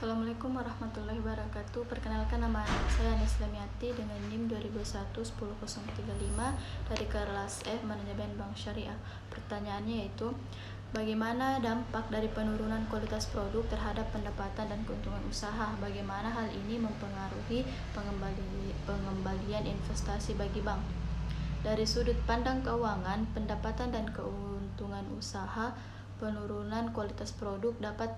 Assalamualaikum warahmatullahi wabarakatuh. Perkenalkan, nama saya Anis Lemiati dengan NIM 2021-10035 dari kelas F Manajemen Bank Syariah. Pertanyaannya yaitu, bagaimana dampak dari penurunan kualitas produk terhadap pendapatan dan keuntungan usaha? Bagaimana hal ini mempengaruhi pengembalian investasi bagi bank? Dari sudut pandang keuangan, pendapatan dan keuntungan usaha, penurunan kualitas produk dapat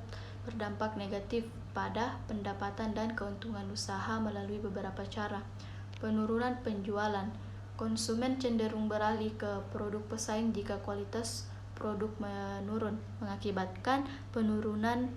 berdampak negatif pada pendapatan dan keuntungan usaha melalui beberapa cara. Penurunan penjualan. Konsumen cenderung beralih ke produk pesaing jika kualitas produk menurun, mengakibatkan penurunan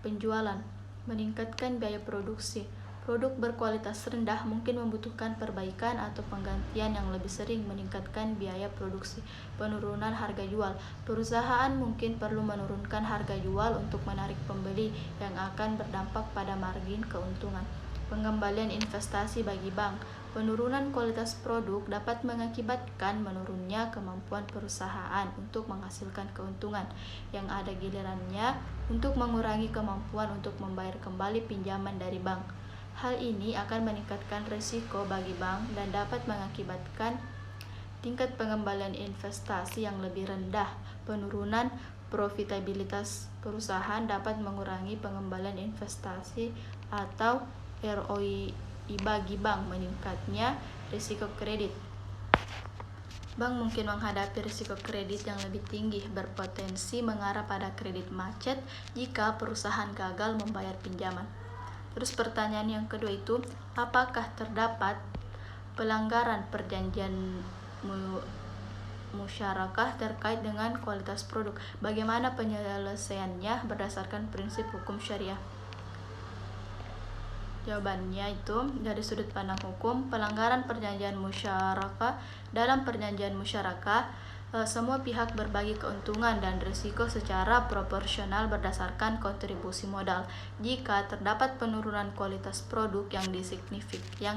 penjualan. Meningkatkan biaya produksi. Produk berkualitas rendah mungkin membutuhkan perbaikan atau penggantian yang lebih sering, meningkatkan biaya produksi. Penurunan harga jual. Perusahaan mungkin perlu menurunkan harga jual untuk menarik pembeli, yang akan berdampak pada margin keuntungan. Pengembalian investasi bagi bank. Penurunan kualitas produk dapat mengakibatkan menurunnya kemampuan perusahaan untuk menghasilkan keuntungan, yang ada gilirannya untuk mengurangi kemampuan untuk membayar kembali pinjaman dari bank. Hal ini akan meningkatkan risiko bagi bank dan dapat mengakibatkan tingkat pengembalian investasi yang lebih rendah. Penurunan profitabilitas perusahaan dapat mengurangi pengembalian investasi atau ROI bagi bank. Meningkatnya risiko kredit. Bank mungkin menghadapi risiko kredit yang lebih tinggi, berpotensi mengarah pada kredit macet jika perusahaan gagal membayar pinjaman. Terus pertanyaan yang kedua itu, apakah terdapat pelanggaran perjanjian musyarakah terkait dengan kualitas produk? Bagaimana penyelesaiannya berdasarkan prinsip hukum syariah? Jawabannya itu, dari sudut pandang hukum, pelanggaran perjanjian musyarakah. Dalam perjanjian musyarakah, semua pihak berbagi keuntungan dan risiko secara proporsional berdasarkan kontribusi modal. Jika terdapat penurunan kualitas produk yang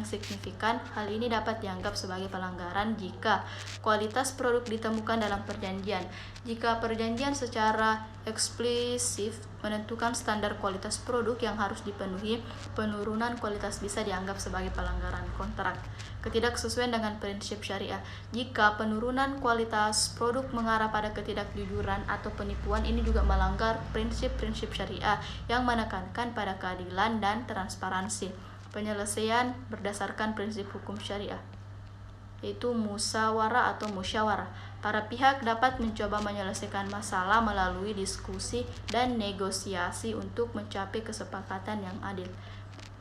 signifikan, hal ini dapat dianggap sebagai pelanggaran jika kualitas produk ditemukan dalam perjanjian. Jika perjanjian secara eksplisit menentukan standar kualitas produk yang harus dipenuhi, penurunan kualitas bisa dianggap sebagai pelanggaran kontrak. Ketidaksesuaian dengan prinsip syariah. Jika penurunan kualitas produk mengarah pada ketidakjujuran atau penipuan, ini juga melanggar prinsip-prinsip syariah yang menekankan pada keadilan dan transparansi. Penyelesaian berdasarkan prinsip hukum syariah, yaitu musyawarah atau musyawarah. Para pihak dapat mencoba menyelesaikan masalah melalui diskusi dan negosiasi untuk mencapai kesepakatan yang adil.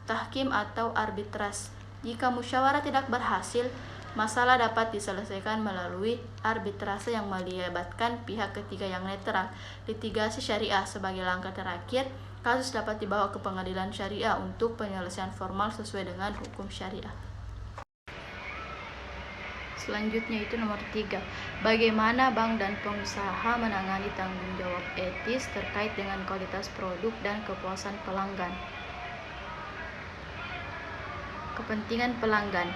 Tahkim atau arbitras. Jika musyawarah tidak berhasil, masalah dapat diselesaikan melalui arbitrase yang melibatkan pihak ketiga yang netral. Litigasi syariah. Sebagai langkah terakhir, kasus dapat dibawa ke pengadilan syariah untuk penyelesaian formal sesuai dengan hukum syariah. Selanjutnya itu nomor 3. Bagaimana bank dan pengusaha menangani tanggung jawab etis terkait dengan kualitas produk dan kepuasan pelanggan? Kepentingan pelanggan.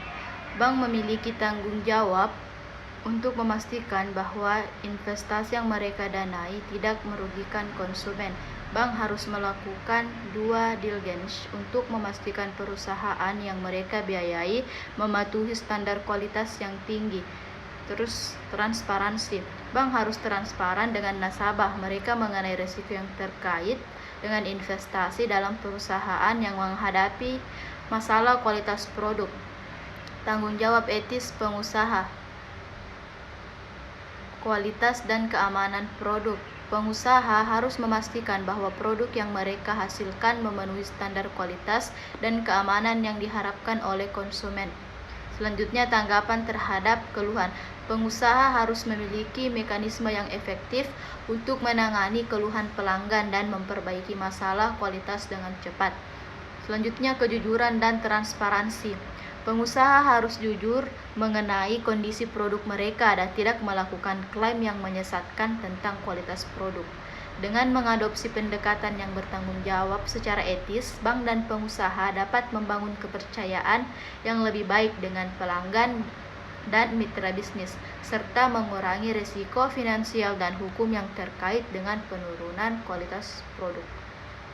Bank memiliki tanggung jawab untuk memastikan bahwa investasi yang mereka danai tidak merugikan konsumen. Bank harus melakukan due diligence untuk memastikan perusahaan yang mereka biayai mematuhi standar kualitas yang tinggi. Terus transparansi. Bank harus transparan dengan nasabah mereka mengenai risiko yang terkait dengan investasi dalam perusahaan yang menghadapi masalah kualitas produk. Tanggung jawab etis pengusaha. Kualitas dan keamanan produk. Pengusaha harus memastikan bahwa produk yang mereka hasilkan memenuhi standar kualitas dan keamanan yang diharapkan oleh konsumen. Selanjutnya, tanggapan terhadap keluhan. Pengusaha harus memiliki mekanisme yang efektif untuk menangani keluhan pelanggan dan memperbaiki masalah kualitas dengan cepat. Selanjutnya, kejujuran dan transparansi. Pengusaha harus jujur mengenai kondisi produk mereka dan tidak melakukan klaim yang menyesatkan tentang kualitas produk. Dengan mengadopsi pendekatan yang bertanggung jawab secara etis, bank dan pengusaha dapat membangun kepercayaan yang lebih baik dengan pelanggan dan mitra bisnis, serta mengurangi risiko finansial dan hukum yang terkait dengan penurunan kualitas produk.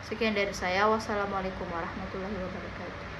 Sekian dari saya. Wassalamualaikum warahmatullahi wabarakatuh.